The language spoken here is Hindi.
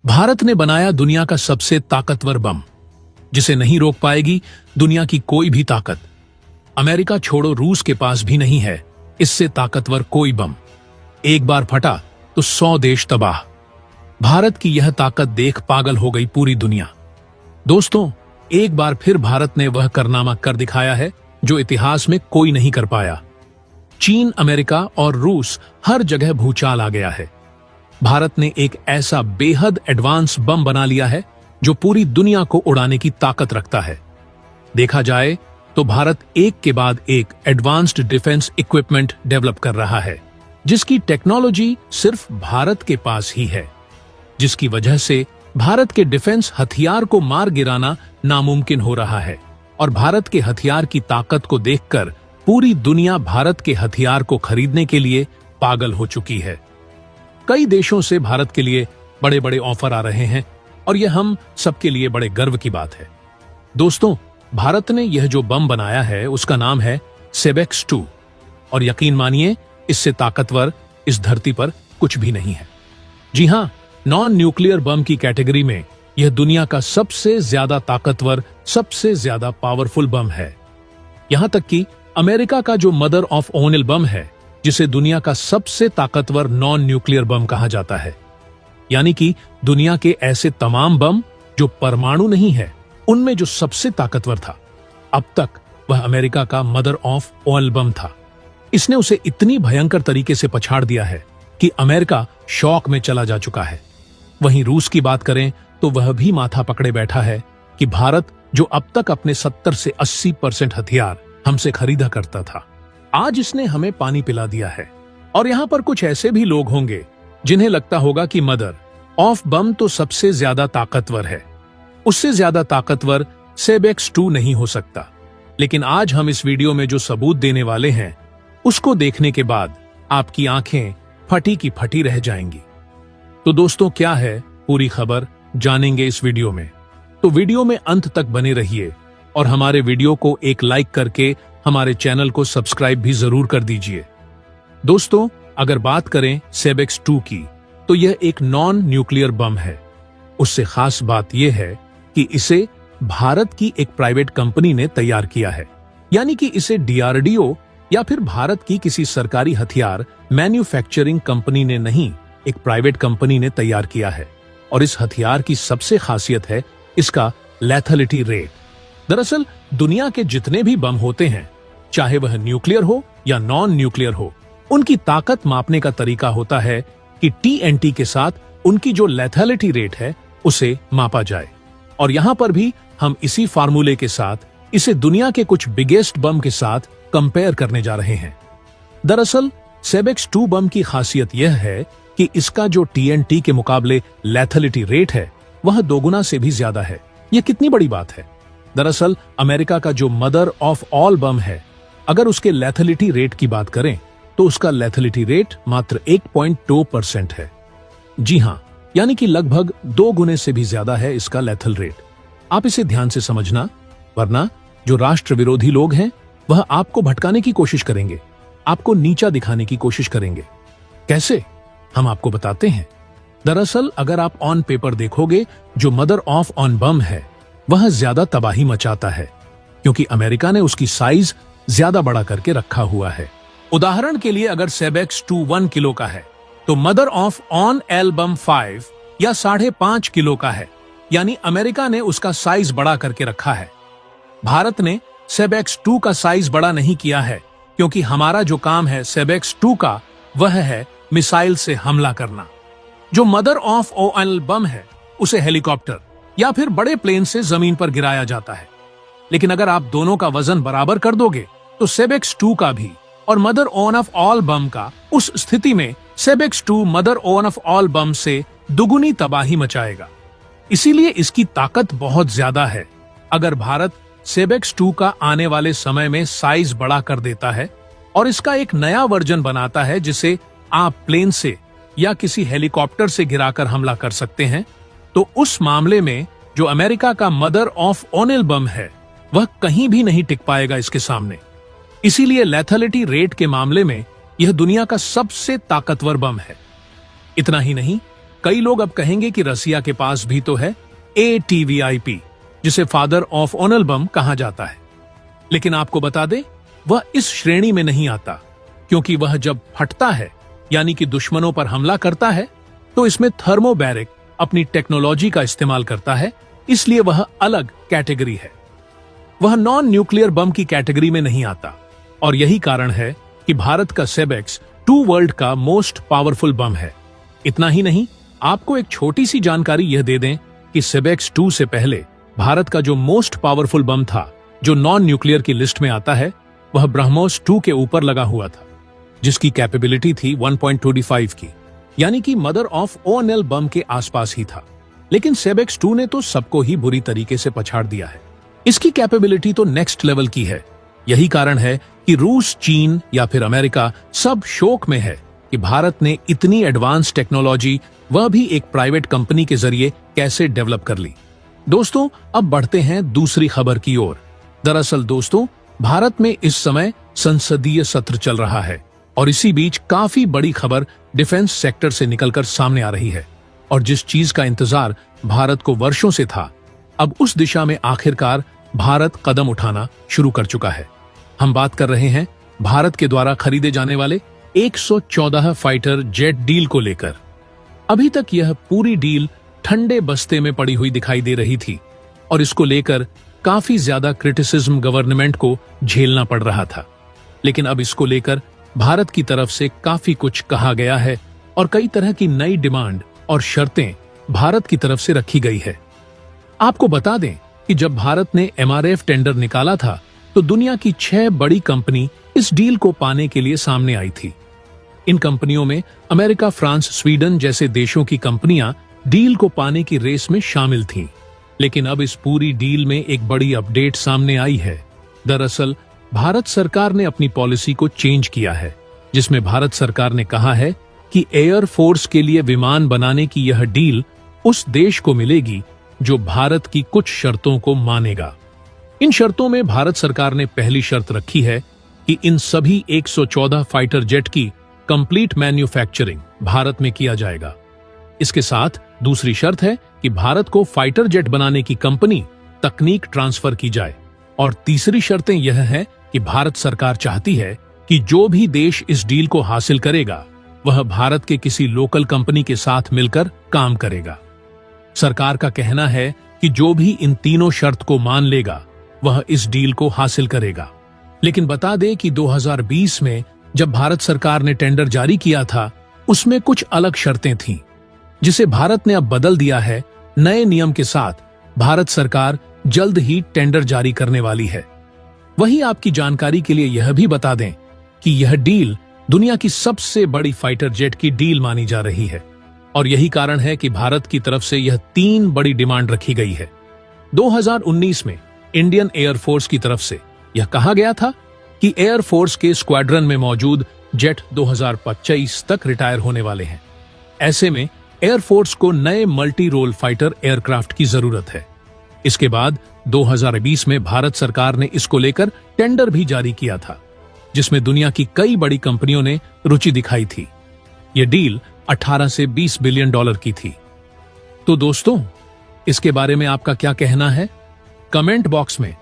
भारत ने बनाया दुनिया का सबसे ताकतवर बम, जिसे नहीं रोक पाएगी दुनिया की कोई भी ताकत। अमेरिका छोड़ो, रूस के पास भी नहीं है इससे ताकतवर कोई बम। एक बार फटा तो 100 देश तबाह। भारत की यह ताकत देख पागल हो गई पूरी दुनिया। दोस्तों, एक बार फिर भारत ने वह कारनामा कर दिखाया है जो इतिहास में कोई नहीं कर पाया। चीन, अमेरिका और रूस हर जगह भूचाल आ गया है। भारत ने एक ऐसा बेहद एडवांस बम बना लिया है जो पूरी दुनिया को उड़ाने की ताकत रखता है। देखा जाए तो भारत एक के बाद एक एडवांस्ड डिफेंस इक्विपमेंट डेवलप कर रहा है, जिसकी टेक्नोलॉजी सिर्फ भारत के पास ही है, जिसकी वजह से भारत के डिफेंस हथियार को मार गिराना नामुमकिन हो रहा है। और भारत के हथियार की ताकत को देखकर पूरी दुनिया भारत के हथियार को खरीदने के लिए पागल हो चुकी है। कई देशों से भारत के लिए बड़े बड़े ऑफर आ रहे हैं और यह हम सबके लिए बड़े गर्व की बात है। दोस्तों, भारत ने यह जो बम बनाया है उसका नाम है सेबेक्स 2 और यकीन मानिए इससे ताकतवर इस धरती पर कुछ भी नहीं है। जी हां, नॉन न्यूक्लियर बम की कैटेगरी में यह दुनिया का सबसे ज्यादा ताकतवर, सबसे ज्यादा पावरफुल बम है। यहां तक कि अमेरिका का जो मदर ऑफ ओनिल बम है, जिसे दुनिया का सबसे ताकतवर नॉन न्यूक्लियर बम कहा जाता है, यानी कि दुनिया के ऐसे तमाम बम जो परमाणु नहीं है, उनमें जो सबसे ताकतवर था अब तक, वह अमेरिका का मदर ऑफ ऑयल बम था। इसने उसे इतनी भयंकर तरीके से पछाड़ दिया है कि अमेरिका शॉक में चला जा चुका है। वहीं रूस की बात करें तो वह भी माथा पकड़े बैठा है कि भारत, जो अब तक अपने 70 से 80% हथियार हमसे खरीदा करता था, आज इसने हमें पानी पिला दिया है। और यहां पर कुछ ऐसे भी लोग होंगे जिन्हें लगता होगा कि मदर ऑफ बम तो सबसे ज्यादा ताकतवर है, उससे ज्यादा ताकतवर सेबेक्स 2 नहीं हो सकता। लेकिन आज हम इस वीडियो में जो सबूत देने वाले हैं, उसको देखने के बाद आपकी आंखें फटी की फटी रह जाएंगी। तो दोस्तों, क्या है पूरी खबर जानेंगे इस वीडियो में, तो वीडियो में अंत तक बने रहिए और हमारे वीडियो को एक लाइक करके हमारे चैनल को सब्सक्राइब भी जरूर कर दीजिए। दोस्तों, अगर बात करें सेबेक्स 2 की, तो यह एक नॉन न्यूक्लियर बम है। उससे खास बात यह है कि इसे भारत की एक प्राइवेट कंपनी ने तैयार किया है, यानी कि इसे डीआरडीओ या फिर भारत की किसी सरकारी हथियार मैन्युफैक्चरिंग कंपनी ने नहीं, एक प्राइवेट कंपनी ने तैयार किया है। और इस हथियार की सबसे खासियत है इसका लेथलिटी रेट। दरअसल दुनिया के जितने भी बम होते हैं, चाहे वह न्यूक्लियर हो या नॉन न्यूक्लियर हो, उनकी ताकत मापने का तरीका होता है कि टीएनटी के साथ उनकी जो लेथलिटी रेट है उसे मापा जाए। और यहां पर भी हम इसी फार्मूले के साथ इसे दुनिया के कुछ बिगेस्ट बम के साथ कंपेयर करने जा रहे हैं। दरअसल सेबेक्स 2 बम की खासियत यह है कि इसका जो टीएनटी के मुकाबले लेथलिटी रेट है, वह 2 गुना से भी ज्यादा है। यह कितनी बड़ी बात है। दरअसल अमेरिका का जो मदर ऑफ ऑल बम है, अगर उसके लेथलिटी रेट की बात करें तो उसका लेथलिटी रेट मात्र 1.2% है। जी हां, यानी कि लगभग 2 गुने से भी ज्यादा है इसका लेथल रेट। आप इसे ध्यान से समझना, वरना जो राष्ट्र विरोधी लोग हैं वह आपको भटकाने की कोशिश करेंगे, आपको नीचा दिखाने की कोशिश करेंगे। कैसे, हम आपको बताते हैं। दरअसल अगर आप ऑन पेपर देखोगे, जो मदर ऑफ ऑन बम है वह ज्यादा तबाही मचाता है, क्योंकि अमेरिका ने उसकी साइज ज्यादा बड़ा करके रखा हुआ है। उदाहरण के लिए, अगर सेबेक्स 2 1 किलो का है तो मदर ऑफ ऑन एल बम 5 या 5.5 किलो का है, यानी अमेरिका ने उसका साइज बड़ा करके रखा है। भारत ने सेबेक्स 2 का साइज बड़ा नहीं किया है, क्योंकि हमारा जो काम है सेबेक्स 2 का, वह है मिसाइल से हमला करना। जो मदर ऑफ ओएल बम है उसे हेलीकॉप्टर या फिर बड़े प्लेन से जमीन पर गिराया जाता है। लेकिन अगर आप दोनों का वजन बराबर कर दोगे तो सेबेक्स 2 का भी और मदर ऑन ऑफ ऑल बम का, उस स्थिति में सेबेक्स 2 मदर ऑन ऑफ ऑल बम से दुगुनी तबाही मचाएगा। इसीलिए इसकी ताकत बहुत ज्यादा है। अगर भारत सेबेक्स 2 का आने वाले समय में साइज बड़ा कर देता है और इसका एक नया वर्जन बनाता है, जिसे आप प्लेन से या किसी हेलीकॉप्टर से गिराकर हमला कर सकते हैं, तो उस मामले में जो अमेरिका का मदर ऑफ ओनिल बम है, वह कहीं भी नहीं टिक पाएगा इसके सामने। इसीलिए लेथलिटी रेट के मामले में यह दुनिया का सबसे ताकतवर बम है। इतना ही नहीं, कई लोग अब कहेंगे कि रसिया के पास भी तो है ATVIP, जिसे फादर ऑफ ऑनल बम कहा जाता है। लेकिन आपको बता दें, वह इस श्रेणी में नहीं आता, क्योंकि वह जब फटता है यानी कि दुश्मनों पर हमला करता है तो इसमें थर्मोबैरिक अपनी टेक्नोलॉजी का इस्तेमाल करता है, इसलिए वह अलग कैटेगरी है। वह नॉन न्यूक्लियर बम की कैटेगरी में नहीं आता, और यही कारण है कि भारत का सेबेक्स 2 वर्ल्ड का मोस्ट पावरफुल बम है। इतना ही नहीं, आपको एक छोटी सी जानकारी यह दे दें कि सेबेक्स 2 से पहले भारत का जो मोस्ट पावरफुल बम था, जो नॉन न्यूक्लियर की लिस्ट में आता है, वह ब्रह्मोस 2 के ऊपर लगा हुआ था, जिसकी कैपेबिलिटी थी 1.25 की, यानी कि मदर ऑफ ONL बम के आसपास ही था। लेकिन सेबेक्स 2 ने तो सबको ही बुरी तरीके से पछाड़ दिया है। इसकी कैपेबिलिटी तो नेक्स्ट लेवल की है। यही कारण है कि रूस, चीन या फिर अमेरिका सब शोक में है कि भारत ने इतनी एडवांस टेक्नोलॉजी, वह भी एक प्राइवेट कंपनी के जरिए, कैसे डेवलप कर ली। दोस्तों, अब बढ़ते हैं दूसरी खबर की ओर। दरअसल दोस्तों, भारत में इस समय संसदीय सत्र चल रहा है, और इसी बीच काफी बड़ी खबर डिफेंस सेक्टर से निकलकर सामने आ रही है। और जिस चीज का इंतजार भारत को वर्षों से था, अब उस दिशा में आखिरकार भारत कदम उठाना शुरू कर चुका है। हम बात कर रहे हैं भारत के द्वारा खरीदे जाने वाले 114 फाइटर जेट डील को लेकर। अभी तक यह पूरी डील ठंडे बस्ते में पड़ी हुई दिखाई दे रही थी, और इसको लेकर काफी ज्यादा क्रिटिसिज्म गवर्नमेंट को झेलना पड़ रहा था। लेकिन अब इसको लेकर भारत की तरफ से काफी कुछ कहा गया है, और कई तरह की नई डिमांड और शर्तें भारत की तरफ से रखी गई है। आपको बता दें कि जब भारत ने MRF टेंडर निकाला था, तो दुनिया की 6 बड़ी कंपनी इस डील को पाने के लिए सामने आई थी। इन कंपनियों में अमेरिका, फ्रांस, स्वीडन जैसे देशों की कंपनियां डील को पाने की रेस में शामिल थीं। लेकिन अब इस पूरी डील में एक बड़ी अपडेट सामने आई है। दरअसल भारत सरकार ने अपनी पॉलिसी को चेंज किया है, जिसमें भारत सरकार ने कहा है कि एयर फोर्स के लिए विमान बनाने की यह डील उस देश को मिलेगी जो भारत की कुछ शर्तों को मानेगा। इन शर्तों में भारत सरकार ने पहली शर्त रखी है कि इन सभी 114 फाइटर जेट की कंप्लीट मैन्युफैक्चरिंग भारत में किया जाएगा। इसके साथ दूसरी शर्त है कि भारत को फाइटर जेट बनाने की कंपनी तकनीक ट्रांसफर की जाए। और तीसरी शर्तें यह है कि भारत सरकार चाहती है कि जो भी देश इस डील को हासिल करेगा, वह भारत के किसी लोकल कंपनी के साथ मिलकर काम करेगा। सरकार का कहना है कि जो भी इन तीनों शर्त को मान लेगा, वह इस डील को हासिल करेगा। लेकिन बता दें कि 2020 में जब भारत सरकार ने टेंडर जारी किया था, उसमें कुछ अलग शर्तें थीं, जिसे भारत ने अब बदल दिया है। नए नियम के साथ भारत सरकार जल्द ही टेंडर जारी करने वाली है। वहीं आपकी जानकारी के लिए यह भी बता दें कि यह डील दुनिया की सबसे बड़ी फाइटर जेट की डील मानी जा रही है, और यही कारण है कि भारत की तरफ से यह 3 बड़ी डिमांड रखी गई है। 2019 में इंडियन एयरफोर्स की तरफ से यह कहा गया था कि एयरफोर्स के स्क्वाड्रन में मौजूद जेट 2025 तक रिटायर होने वाले हैं। ऐसे में एयरफोर्स को नए मल्टी रोल फाइटर एयरक्राफ्ट की जरूरत है। इसके बाद 2020 में भारत सरकार ने इसको लेकर टेंडर भी जारी किया था, जिसमें दुनिया की कई बड़ी कंपनियों ने रुचि दिखाई थी। यह डील 18 से 20 बिलियन डॉलर की थी। तो दोस्तों, इसके बारे में आपका क्या कहना है? कमेंट बॉक्स में